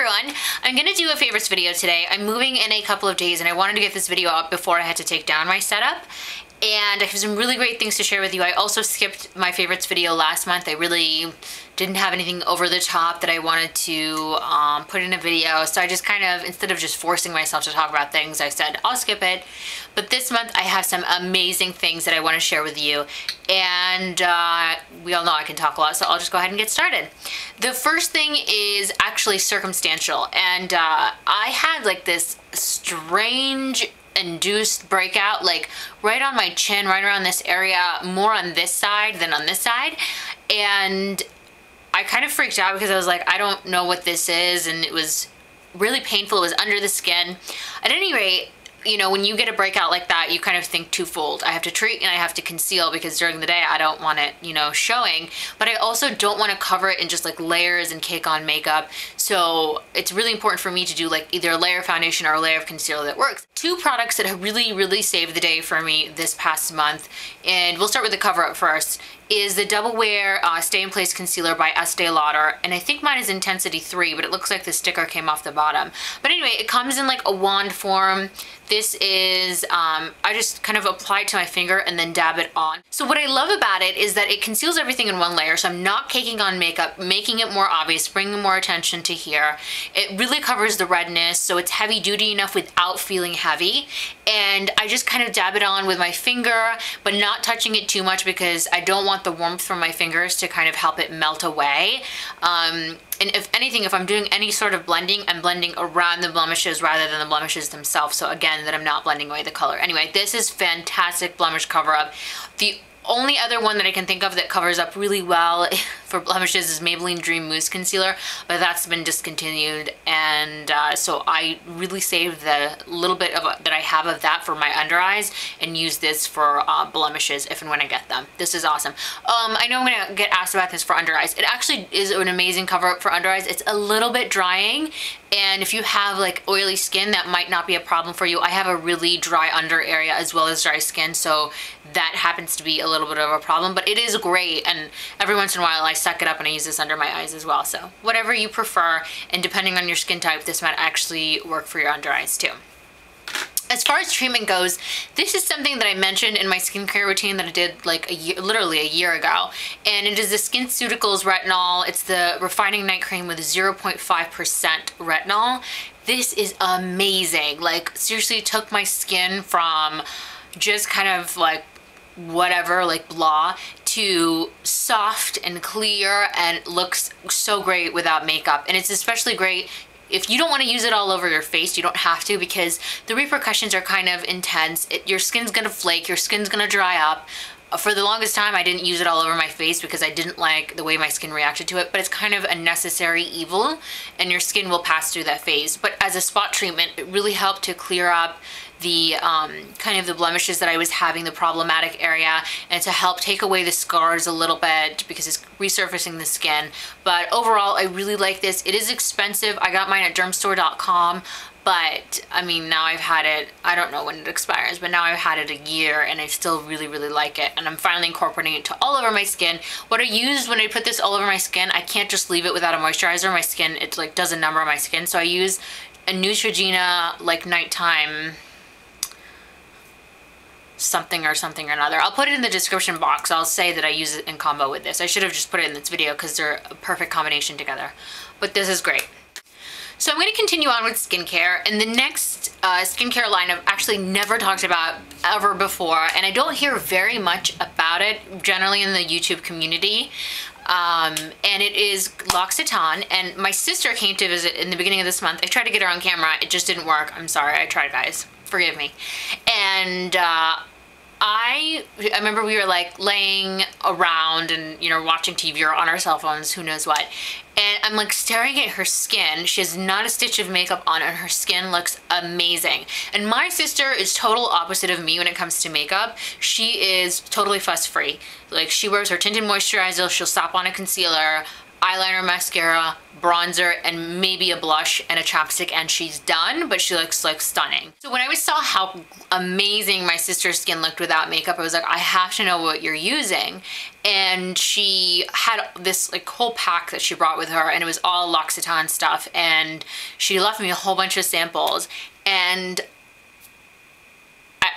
everyone, I'm gonna do a favorites video today. I'm moving in a couple of days and I wanted to get this video up before I had to take down my setup. And I have some really great things to share with you. I also skipped my favorites video last month. I really didn't have anything over the top that I wanted to put in a video. So I just kind of, instead of just forcing myself to talk about things, I said, I'll skip it. But this month I have some amazing things that I want to share with you. And we all know I can talk a lot, so I'll just go ahead and get started. The first thing is actually circumstantial. And I had like this strange induced breakout, like right on my chin, right around this area, more on this side than on this side. And I kind of freaked out because I was like, I don't know what this is, and it was really painful. It was under the skin. At any rate, you know, when you get a breakout like that, you kind of think twofold. I have to treat and I have to conceal, because during the day I don't want it, you know, showing, but I also don't want to cover it in just like layers and cake on makeup. So it's really important for me to do like either a layer of foundation or a layer of concealer that works. Two products that have really saved the day for me this past month, and we'll start with the cover up first, is the Double Wear Stay in Place Concealer by Estee Lauder. And I think mine is Intensity 3, but it looks like the sticker came off the bottom. But anyway, it comes in like a wand form. This is, I just kind of apply it to my finger and then dab it on. So what I love about it is that it conceals everything in one layer. So I'm not caking on makeup, making it more obvious, bringing more attention to here. It really covers the redness, so it's heavy duty enough without feeling heavy. And I just kind of dab it on with my finger, but not touching it too much because I don't want the warmth from my fingers to kind of help it melt away. And if anything, if I'm doing any sort of blending, I'm blending around the blemishes rather than the blemishes themselves. So again, that I'm not blending away the color. Anyway, this is fantastic blemish cover up. The only other one that I can think of that covers up really well for blemishes is Maybelline Dream Mousse Concealer, but that's been discontinued, and so I really saved the little bit of that I have of that for my under eyes and use this for blemishes if and when I get them. This is awesome. I know I'm gonna get asked about this for under eyes. It actually is an amazing cover up for under eyes. It's a little bit drying, and if you have like oily skin, that might not be a problem for you. I have a really dry under area as well as dry skin, so that happens to be a little bit of a problem, but it is great, and every once in a while I suck it up and I use this under my eyes as well. So whatever you prefer, and depending on your skin type, this might actually work for your under eyes too. As far as treatment goes, this is something that I mentioned in my skincare routine that I did like literally a year ago. And it is the SkinCeuticals Retinol. It's the Refining Night Cream with 0.5% retinol. This is amazing. Like seriously, took my skin from just kind of like whatever, like blah, to soft and clear, and looks so great without makeup. And it's especially great if you don't want to use it all over your face. You don't have to, because the repercussions are kind of intense. Your skin's gonna flake, your skin's gonna dry up. For the longest time, I didn't use it all over my face because I didn't like the way my skin reacted to it, but it's kind of a necessary evil, and your skin will pass through that phase. But as a spot treatment, it really helped to clear up the kind of the blemishes that I was having, the problematic area, and to help take away the scars a little bit because it's resurfacing the skin. But overall, I really like this. It is expensive. I got mine at dermstore.com. But I mean, now I've had it, I don't know when it expires, but now I've had it a year and I still really like it. And I'm finally incorporating it to all over my skin. What I use when I put this all over my skin, I can't just leave it without a moisturizer. My skin, it like does a number on my skin. So I use a Neutrogena like nighttime something or another. I'll put it in the description box. I'll say that I use it in combo with this. I should have just put it in this video because they're a perfect combination together. But this is great. So I'm going to continue on with skincare, and the next skincare line I've actually never talked about ever before, and I don't hear very much about it generally in the YouTube community, and it is L'Occitane. And my sister came to visit in the beginning of this month. I tried to get her on camera. It just didn't work. I'm sorry. I tried, guys. Forgive me. And I remember we were like laying around and, you know, watching TV or on our cell phones, who knows what. And I'm like staring at her skin. She has not a stitch of makeup on and her skin looks amazing. And my sister is total opposite of me when it comes to makeup. She is totally fuss free. Like she wears her tinted moisturizer, she'll slap on a concealer. eyeliner, mascara, bronzer, and maybe a blush and a chapstick, and she's done, but she looks like stunning. So when I saw how amazing my sister's skin looked without makeup, I was like, I have to know what you're using. And she had this like whole pack that she brought with her, and it was all L'Occitane stuff, and she left me a whole bunch of samples, and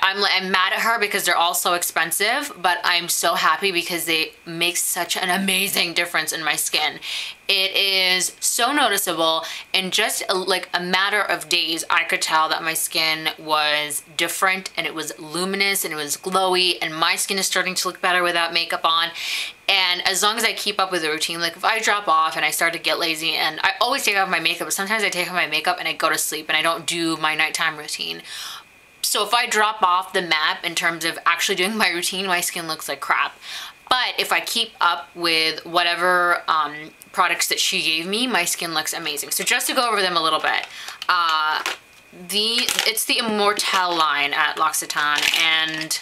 I'm mad at her because they're all so expensive, but I'm so happy because they make such an amazing difference in my skin. It is so noticeable. In just like a matter of days, I could tell that my skin was different, and it was luminous, and it was glowy, and my skin is starting to look better without makeup on. And as long as I keep up with the routine, like if I drop off and I start to get lazy, and I always take off my makeup, but sometimes I take off my makeup and I go to sleep and I don't do my nighttime routine. So if I drop off the map in terms of actually doing my routine, my skin looks like crap. But if I keep up with whatever products that she gave me, my skin looks amazing. So just to go over them a little bit, it's the Immortelle line at L'Occitane, and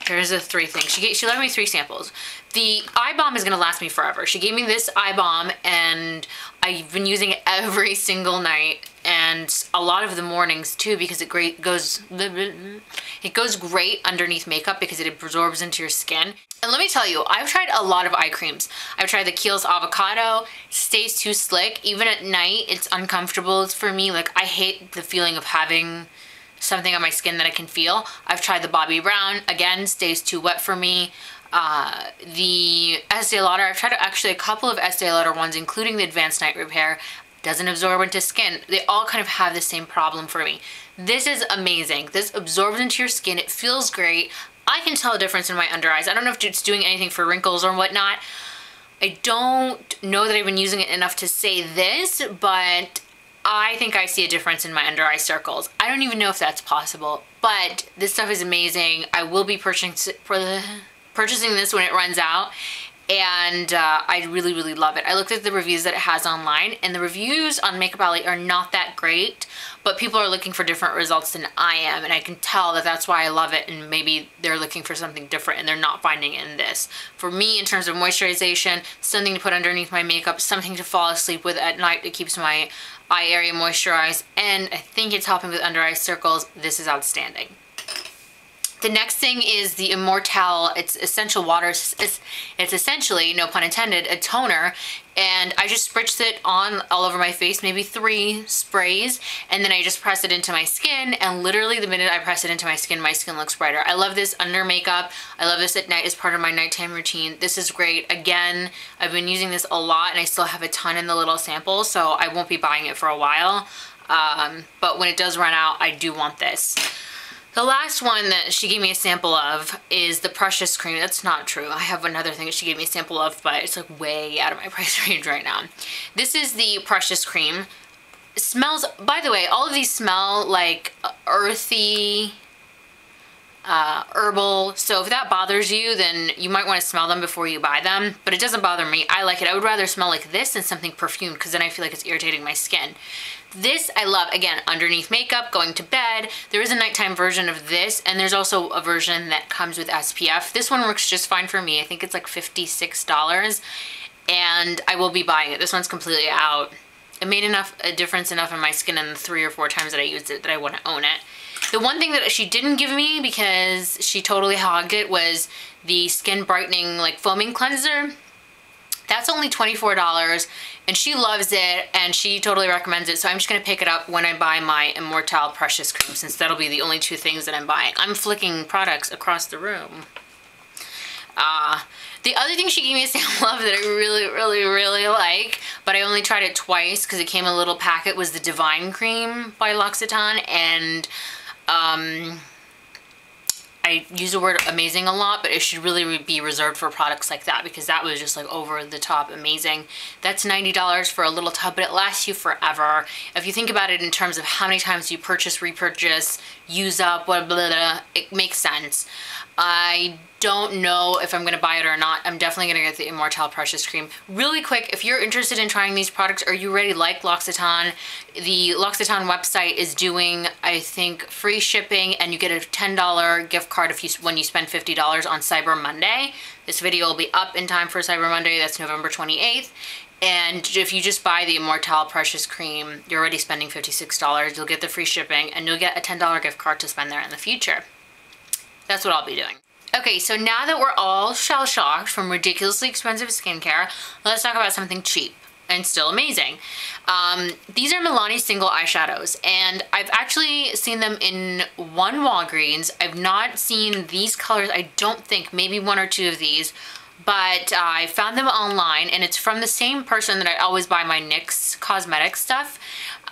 here's the 3 things. She left me 3 samples. The eye balm is gonna last me forever. She gave me this eye balm, and I've been using it every single night, and a lot of the mornings too, because it goes great underneath makeup because it absorbs into your skin. And let me tell you, I've tried a lot of eye creams. I've tried the Kiehl's Avocado. Stays too slick. Even at night, it's uncomfortable for me. Like, I hate the feeling of having something on my skin that I can feel. I've tried the Bobbi Brown. Again, stays too wet for me. The Estee Lauder, I've tried actually a couple of Estee Lauder ones, including the Advanced Night Repair. Doesn't absorb into skin. They all kind of have the same problem for me. This is amazing. This absorbs into your skin. It feels great. I can tell a difference in my under eyes. I don't know if it's doing anything for wrinkles or whatnot. I don't know that I've been using it enough to say this, but I think I see a difference in my under eye circles. I don't even know if that's possible, but this stuff is amazing. I will be purchasing this when it runs out, and I really, really love it. I looked at the reviews that it has online, and the reviews on Makeup Alley are not that great, but people are looking for different results than I am, and I can tell that that's why I love it, and maybe they're looking for something different and they're not finding it in this. For me, in terms of moisturization, something to put underneath my makeup, something to fall asleep with at night that keeps my eye area moisturized, and I think it's helping with under eye circles. This is outstanding. The next thing is the Immortelle. It's essential water. It's essentially, no pun intended, a toner, and I just spritzed it on all over my face, maybe 3 sprays, and then I just press it into my skin, and literally the minute I press it into my skin looks brighter. I love this under makeup. I love this at night as part of my nighttime routine. This is great. Again, I've been using this a lot, and I still have a ton in the little sample, so I won't be buying it for a while, but when it does run out, I do want this. The last one that she gave me a sample of is the Precious Cream. That's not true. I have another thing that she gave me a sample of, but it's like way out of my price range right now. This is the Precious Cream. It smells, by the way, all of these smell like earthy, herbal. So if that bothers you, then you might want to smell them before you buy them, but it doesn't bother me. I like it. I would rather smell like this than something perfumed, because then I feel like it's irritating my skin. This I love, again, underneath makeup, going to bed. There is a nighttime version of this, and there's also a version that comes with SPF. This one works just fine for me. I think it's like $56, and I will be buying it. This one's completely out. It made a difference enough in my skin in the 3 or 4 times that I used it that I want to own it. The one thing that she didn't give me, because she totally hogged it, was the Skin Brightening like foaming cleanser. That's only $24, and she loves it, and she totally recommends it, so I'm just going to pick it up when I buy my Immortelle Precious Cream, since that'll be the only 2 things that I'm buying. I'm flicking products across the room. The other thing she gave me a sample of that I really, really, really like, but I only tried it twice because it came in a little packet, was the Divine Cream by L'Occitane, and I use the word amazing a lot, but it should really be reserved for products like that, because that was just like over the top amazing. That's $90 for a little tub, but it lasts you forever. If you think about it in terms of how many times you purchase, repurchase, use up, blah, blah, blah, it makes sense. I don't know if I'm going to buy it or not. I'm definitely going to get the Immortelle Precious Cream. Really quick, if you're interested in trying these products, or you already like L'Occitane, the L'Occitane website is doing, I think, free shipping, and you get a $10 gift card when you spend $50 on Cyber Monday. This video will be up in time for Cyber Monday. That's November 28th. And if you just buy the Immortelle Precious Cream, you're already spending $56. You'll get the free shipping and you'll get a $10 gift card to spend there in the future. That's what I'll be doing. Okay, so now that we're all shell-shocked from ridiculously expensive skincare, let's talk about something cheap and still amazing. These are Milani single eyeshadows, and I've actually seen them in one Walgreens. I've not seen these colors, I don't think, maybe one or two of these, but I found them online, and it's from the same person that I always buy my NYX cosmetic stuff.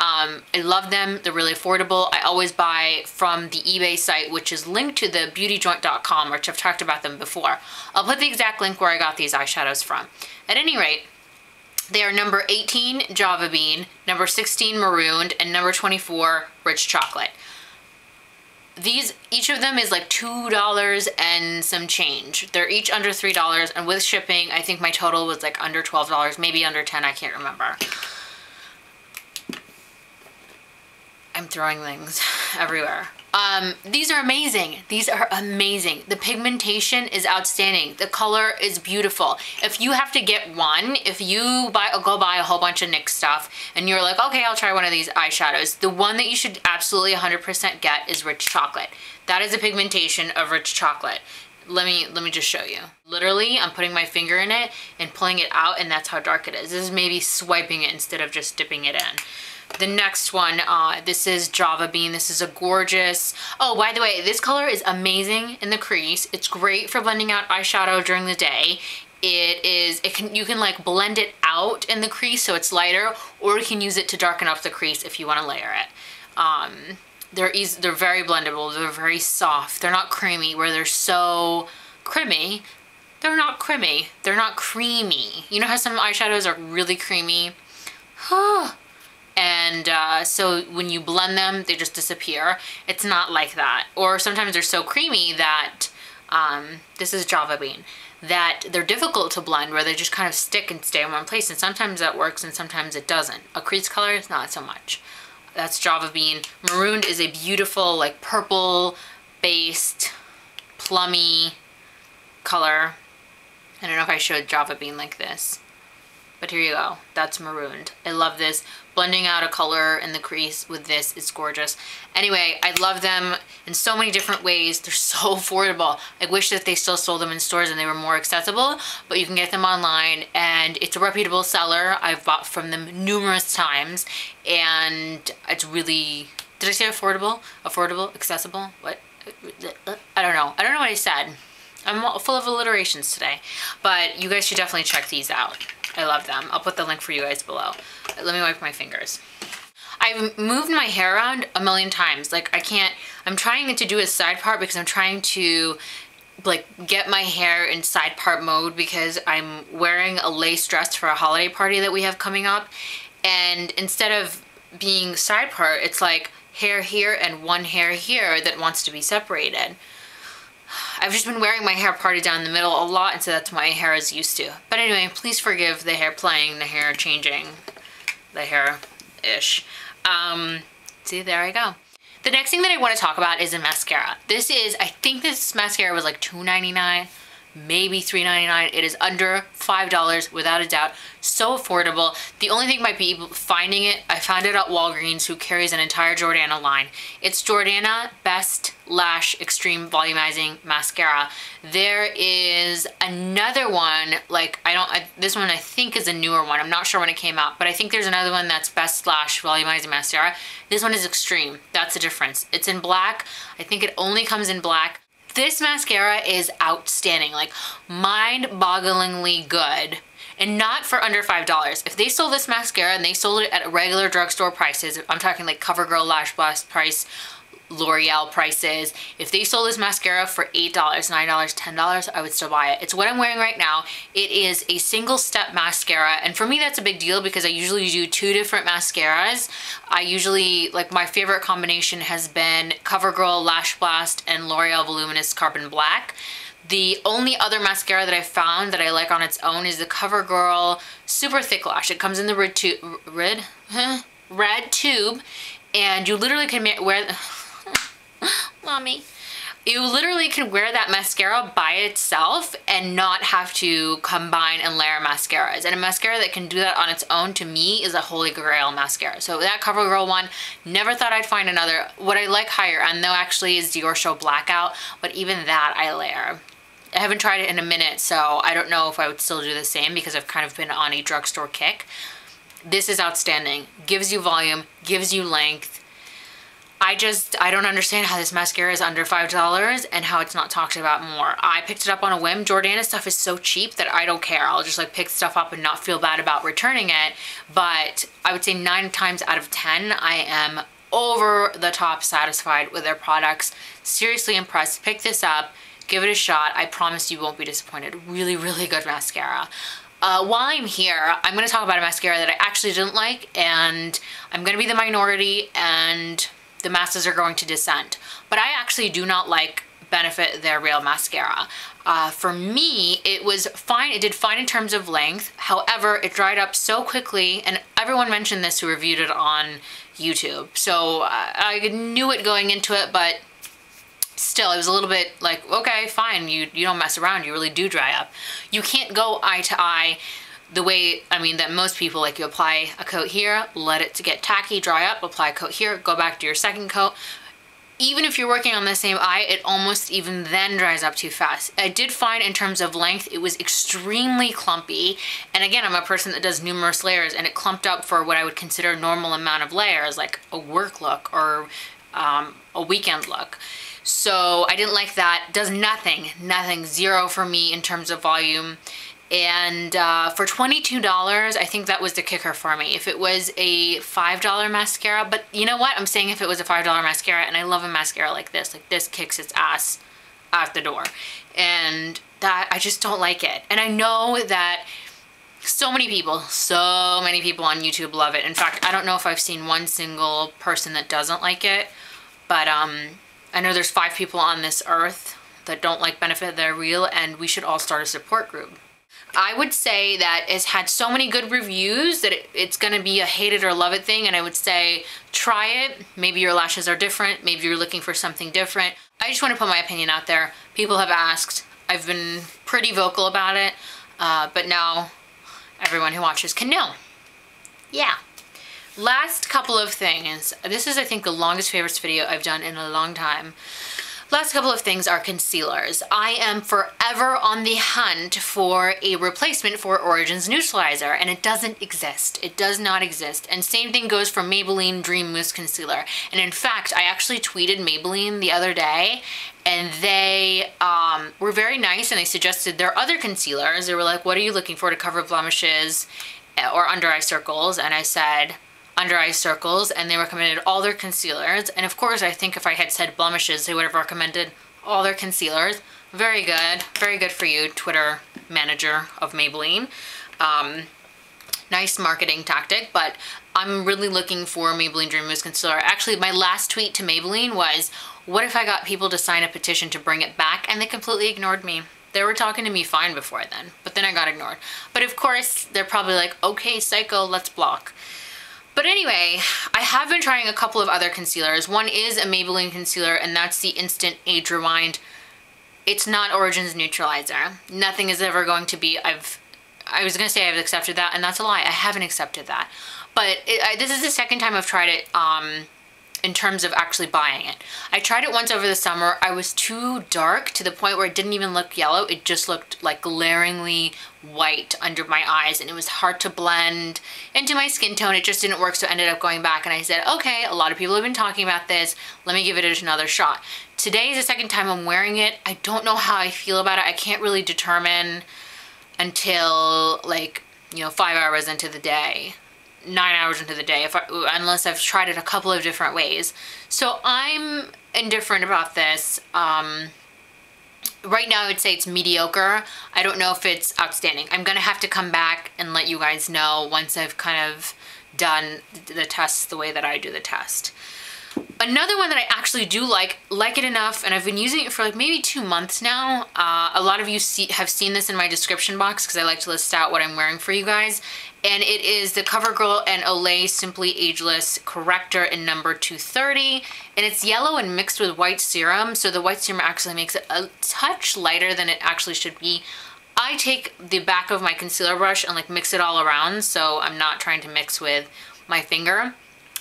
I love them, they're really affordable. I always buy from the eBay site, which is linked to the beautyjoint.com, which I've talked about them before. I'll put the exact link where I got these eyeshadows from. At any rate, they are number 18 Java Bean, number 16 Marooned, and number 24 Rich Chocolate. These, each of them is like $2 and some change. They're each under $3, and with shipping, I think my total was like under $12, maybe under 10, I can't remember. I'm throwing things everywhere. These are amazing. These are amazing. The pigmentation is outstanding. The color is beautiful. If you have to get one, if you go buy a whole bunch of NYX stuff and you're like, okay, I'll try one of these eyeshadows, the one that you should absolutely 100% get is Rich Chocolate. That is the pigmentation of Rich Chocolate. Let me just show you. Literally, I'm putting my finger in it and pulling it out, and that's how dark it is. This is maybe swiping it instead of just dipping it in. The next one, this is Java Bean. This is a gorgeous, oh, by the way, this color is amazing in the crease. It's great for blending out eyeshadow during the day. You can like blend it out in the crease so it's lighter, or you can use it to darken up the crease if you want to layer it. They're very blendable. They're very soft. They're not creamy, where they're so creamy. They're not creamy. They're not creamy. You know how some eyeshadows are really creamy? And so when you blend them, they just disappear. It's not like that. Or sometimes they're so creamy that, this is Java Bean, that they're difficult to blend, where they just kind of stick and stay in one place. And sometimes that works and sometimes it doesn't. A crease color is not so much. That's Java Bean. Marooned is a beautiful, like, purple-based, plummy color. I don't know if I showed Java Bean like this, but here you go. That's Marooned. I love this. Blending out a color in the crease with this is gorgeous. Anyway, I love them in so many different ways. They're so affordable. I wish that they still sold them in stores and they were more accessible, but you can get them online, and it's a reputable seller. I've bought from them numerous times, and it's really, did I say affordable? Affordable? Accessible? What? I don't know. I don't know what I said. I'm full of alliterations today, but you guys should definitely check these out. I love them. I'll put the link for you guys below. Let me wipe my fingers. I've moved my hair around a million times. Like, I'm trying to do a side part because I'm trying to like get my hair in side part mode, because I'm wearing a lace dress for a holiday party that we have coming up. And instead of being side part, it's like hair here and one hair here that wants to be separated. I've just been wearing my hair parted down the middle a lot, and so that's what my hair is used to. But anyway, please forgive the hair playing, the hair changing, the hair-ish. See, there I go. The next thing that I want to talk about is a mascara. This is, I think this mascara was like $2.99, maybe $3.99. It is under $5 without a doubt. So affordable. The only thing might be finding it. I found it at Walgreens, who carries an entire Jordana line. It's Jordana Best Lash Extreme Volumizing Mascara. There is another one, like, this one I think is a newer one. I'm not sure when it came out, but I think there's another one that's Best Lash Volumizing Mascara. This one is Extreme. That's the difference. It's in black. I think it only comes in black. This mascara is outstanding, like mind-bogglingly good, and not for under $5. If they sold this mascara and they sold it at regular drugstore prices, I'm talking like CoverGirl Lash Blast price, L'Oreal prices, if they sold this mascara for $8, $9, $10, I would still buy it. It's what I'm wearing right now. It is a single step mascara, and for me that's a big deal because I usually do 2 different mascaras. I usually, like, my favorite combination has been CoverGirl Lash Blast and L'Oreal Voluminous Carbon Black. The only other mascara that I found that I like on its own is the CoverGirl Super Thick Lash. It comes in the red tube, and you literally can wear Mommy. You literally can wear that mascara by itself and not have to combine and layer mascaras. And a mascara that can do that on its own, to me, is a holy grail mascara. So that CoverGirl one, never thought I'd find another. What I like higher end though actually is Dior Show Blackout, but even that I layer. I haven't tried it in a minute, so I don't know if I would still do the same because I've kind of been on a drugstore kick. This is outstanding. Gives you volume, gives you length. I don't understand how this mascara is under $5 and how it's not talked about more. I picked it up on a whim. Jordana stuff is so cheap that I don't care. I'll just like pick stuff up and not feel bad about returning it. But I would say 9 times out of 10, I am over the top satisfied with their products. Seriously impressed. Pick this up. Give it a shot. I promise you won't be disappointed. Really, really good mascara. While I'm here, I'm going to talk about a mascara that I actually didn't like, and I'm going to be the minority, and the masses are going to dissent. But I actually do not like Benefit their Real Mascara. For me, it was fine. It did fine in terms of length. However, it dried up so quickly, and everyone mentioned this who reviewed it on YouTube. So I knew it going into it, but still, it was a little bit like, okay, fine, you don't mess around, you really do dry up. You can't go eye to eye the way, I mean, that most people, like you apply a coat here, let it to get tacky, dry up, apply a coat here, go back to your second coat. Even if you're working on the same eye, it almost even then dries up too fast. I did find in terms of length, it was extremely clumpy. And again, I'm a person that does numerous layers, and it clumped up for what I would consider a normal amount of layers, like a work look or a weekend look. So I didn't like that. Does nothing, zero for me in terms of volume. And for $22, I think that was the kicker for me. If it was a $5 mascara, but you know what? I'm saying if it was a $5 mascara, and I love a mascara like this kicks its ass out the door. And that, I just don't like it. And I know that so many people on YouTube love it. In fact, I don't know if I've seen one single person that doesn't like it, but I know there's 5 people on this earth that don't like Benefit They're Real, and we should all start a support group. I would say that it's had so many good reviews that it's gonna be a hate it or love it thing, and I would say try it. Maybe your lashes are different, maybe you're looking for something different. I just want to put my opinion out there. People have asked, I've been pretty vocal about it, but now everyone who watches can know. Yeah. Last couple of things. This is, I think, the longest favorites video I've done in a long time. Last couple of things are concealers. I am forever on the hunt for a replacement for Origins Neutralizer, and it doesn't exist. It does not exist. And same thing goes for Maybelline Dream Mousse Concealer. And in fact, I actually tweeted Maybelline the other day, and they were very nice, and they suggested their other concealers. They were like, what are you looking for to cover blemishes or under eye circles? And I said, under eye circles, and they recommended all their concealers. And of course, I think if I had said blemishes, they would have recommended all their concealers. Very good for you, Twitter manager of Maybelline. Nice marketing tactic, but I'm really looking for Maybelline Dream Mousse Concealer. Actually, my last tweet to Maybelline was, what if I got people to sign a petition to bring it back? And they completely ignored me. They were talking to me fine before then, but then I got ignored. But of course, they're probably like, okay, psycho, let's block. But anyway, I have been trying a couple of other concealers. One is a Maybelline concealer, and that's the Instant Age Rewind. It's not Origins Neutralizer. Nothing is ever going to be, I was gonna say I've accepted that, and that's a lie. I haven't accepted that. But this is the second time I've tried it in terms of actually buying it. I tried it once over the summer. I was too dark to the point where it didn't even look yellow. It just looked like glaringly white under my eyes, and it was hard to blend into my skin tone. It just didn't work, so I ended up going back, and I said, okay, a lot of people have been talking about this. Let me give it another shot. Today is the second time I'm wearing it. I don't know how I feel about it. I can't really determine until, like, you know, 5 hours into the day. 9 hours into the day, unless I've tried it a couple of different ways. So I'm indifferent about this. Right now I would say it's mediocre. I don't know if it's outstanding. I'm gonna have to come back and let you guys know once I've kind of done the test the way that I do the test. Another one that I actually do like it enough, and I've been using it for like maybe 2 months now. A lot of you have seen this in my description box because I like to list out what I'm wearing for you guys. And it is the CoverGirl and Olay Simply Ageless Corrector in number 230. And it's yellow and mixed with white serum. So the white serum actually makes it a touch lighter than it actually should be. I take the back of my concealer brush and like mix it all around, so I'm not trying to mix with my finger.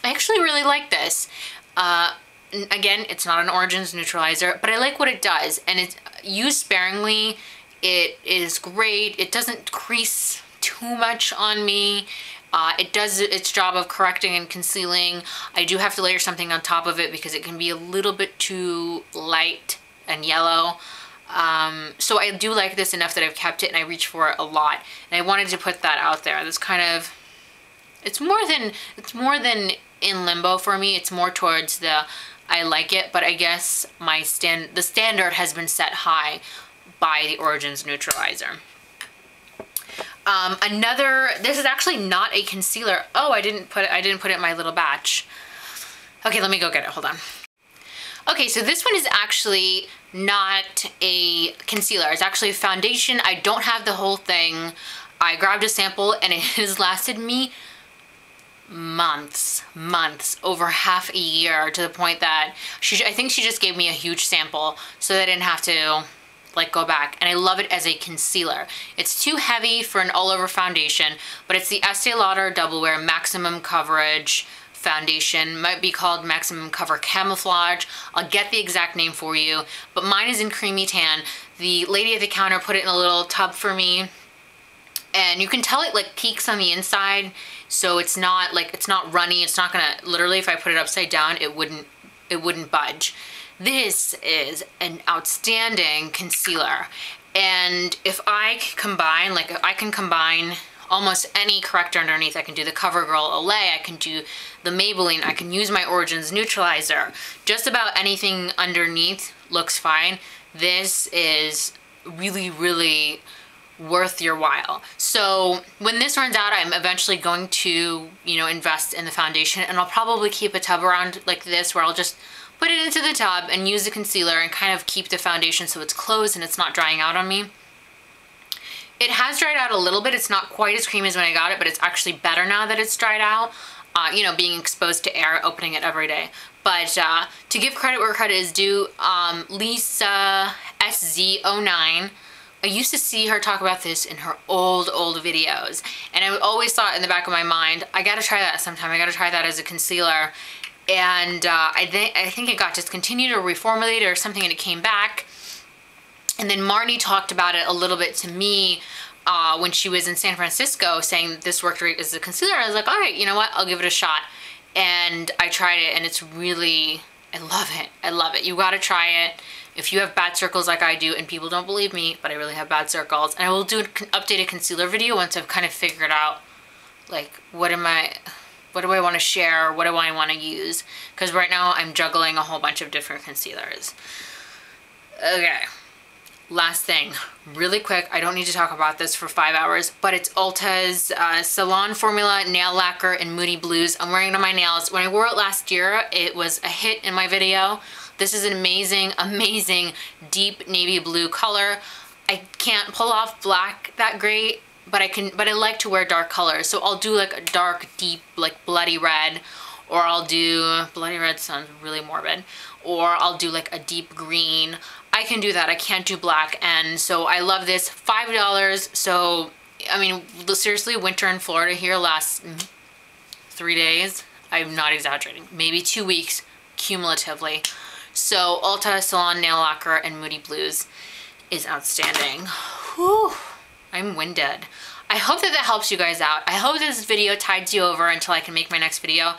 I actually really like this. Again, it's not an Origins neutralizer, but I like what it does, and it's used sparingly. It is great. It doesn't crease too much on me. It does its job of correcting and concealing. I do have to layer something on top of it because it can be a little bit too light and yellow. So I do like this enough that I've kept it and I reach for it a lot. And I wanted to put that out there. This kind of, it's more than in limbo for me. It's more towards the I like it, but I guess the standard has been set high by the Origins neutralizer. This is actually not a concealer. Oh, I didn't put it in my little batch. Okay, let me go get it. Hold on. Okay, so this one is actually not a concealer. It's actually a foundation. I don't have the whole thing. I grabbed a sample and it has lasted me months, over half a year, to the point that I think she just gave me a huge sample so that I didn't have to like go back. And I love it as a concealer. It's too heavy for an all-over foundation, but it's the Estee Lauder Double Wear Maximum Coverage foundation. Might be called Maximum Cover Camouflage. I'll get the exact name for you, but mine is in creamy tan. The lady at the counter put it in a little tub for me, and you can tell it like peaks on the inside, so it's not runny. It's not gonna, literally, if I put it upside down, it wouldn't budge. This is an outstanding concealer, and if I combine, I can combine almost any corrector underneath. I can do the CoverGirl Olay, I can do the Maybelline, I can use my Origins neutralizer. Just about anything underneath looks fine. This is really, really worth your while. So when this runs out, I'm eventually going to, invest in the foundation, and I'll probably keep a tub around like this where I'll just put it into the tub and use the concealer and kind of keep the foundation so it's closed and it's not drying out on me. It has dried out a little bit. It's not quite as creamy as when I got it, but it's actually better now that it's dried out. Being exposed to air, opening it every day. But to give credit where credit is due, Lisa SZ09, I used to see her talk about this in her old videos, and I always thought in the back of my mind, I gotta try that sometime. I gotta try that as a concealer. And I think it got discontinued or reformulated or something, and it came back. And then Marnie talked about it a little bit to me when she was in San Francisco, saying this worked great as a concealer. I was like, all right, you know what? I'll give it a shot. And I tried it, and it's really, I love it. I love it. You gotta try it. If you have bad circles like I do, and people don't believe me, but I really have bad circles, and I will do an updated concealer video once I've kind of figured out, like, what do I want to share? What do I want to use? Because right now I'm juggling a whole bunch of different concealers. Okay, last thing, really quick. I don't need to talk about this for 5 hours, but it's Ulta's Salon Formula Nail Lacquer in Moody Blues. I'm wearing it on my nails. When I wore it last year, it was a hit in my video. This is an amazing, amazing deep navy blue color. I can't pull off black that great, but I like to wear dark colors. So I'll do like a dark, deep, like bloody red, or I'll do, bloody red sounds really morbid, or I'll do like a deep green. I can do that. I can't do black. And so I love this. $5. So, I mean, seriously, winter in Florida here lasts 3 days. I'm not exaggerating. Maybe 2 weeks cumulatively. So Ulta Salon Nail Lacquer in Moody Blues is outstanding. Whew. I'm winded. I hope that helps you guys out. I hope this video tides you over until I can make my next video.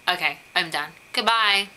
Okay, I'm done. Goodbye.